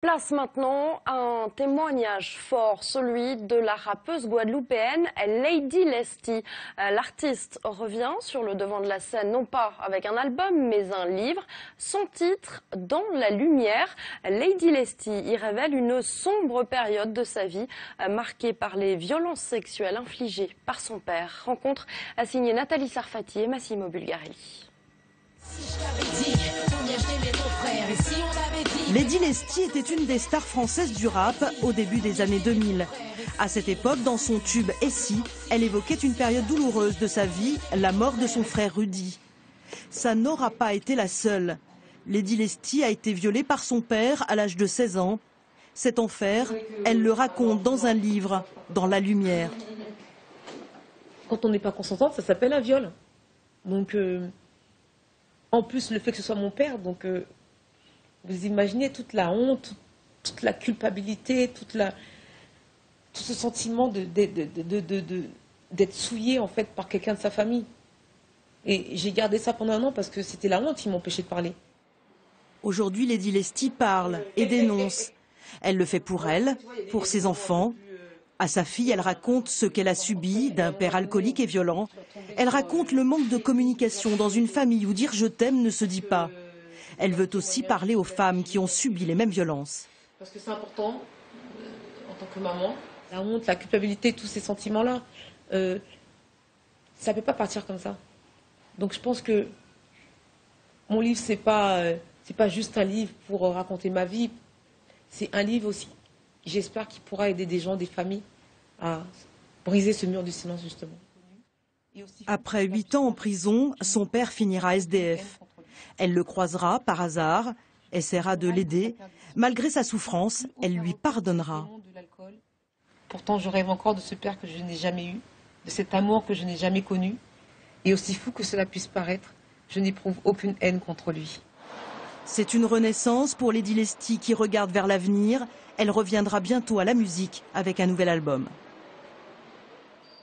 Place maintenant à un témoignage fort, celui de la rappeuse guadeloupéenne Lady Lesty. L'artiste revient sur le devant de la scène, non pas avec un album, mais un livre. Son titre, Dans la lumière. Lady Lesty y révèle une sombre période de sa vie, marquée par les violences sexuelles infligées par son père. Rencontre a signé Nathalie Sarfati et Massimo Bulgarelli. Lady Lesty était une des stars françaises du rap au début des années 2000. À cette époque, dans son tube « Et si », elle évoquait une période douloureuse de sa vie, la mort de son frère Rudy. Ça n'aura pas été la seule. Lady Lesty a été violée par son père à l'âge de 16 ans. Cet enfer, elle le raconte dans un livre, Dans la lumière. Quand on n'est pas consentante, ça s'appelle un viol. Donc, en plus, le fait que ce soit mon père, donc vous imaginez toute la honte, toute la culpabilité, tout ce sentiment d'être souillé en fait par quelqu'un de sa famille. Et j'ai gardé ça pendant un an parce que c'était la honte qui m'empêchait de parler. Aujourd'hui, Lady Lesty parle et dénonce. Elle le fait pour elle, pour ses enfants. À sa fille, elle raconte ce qu'elle a subi d'un père alcoolique et violent. Elle raconte le manque de communication dans une famille où dire « je t'aime » ne se dit pas. Elle veut aussi parler aux femmes qui ont subi les mêmes violences. Parce que c'est important, en tant que maman, la honte, la culpabilité, tous ces sentiments-là, ça ne peut pas partir comme ça. Donc je pense que mon livre, c'est pas juste un livre pour raconter ma vie, c'est un livre aussi. J'espère qu'il pourra aider des gens, des familles, à briser ce mur du silence, justement. Après 8 ans en prison, son père finira SDF. Elle le croisera par hasard, essaiera de l'aider. Malgré sa souffrance, elle lui pardonnera. Pourtant, je rêve encore de ce père que je n'ai jamais eu, de cet amour que je n'ai jamais connu. Et aussi fou que cela puisse paraître, je n'éprouve aucune haine contre lui. C'est une renaissance pour Lady Lesty qui regarde vers l'avenir. Elle reviendra bientôt à la musique avec un nouvel album.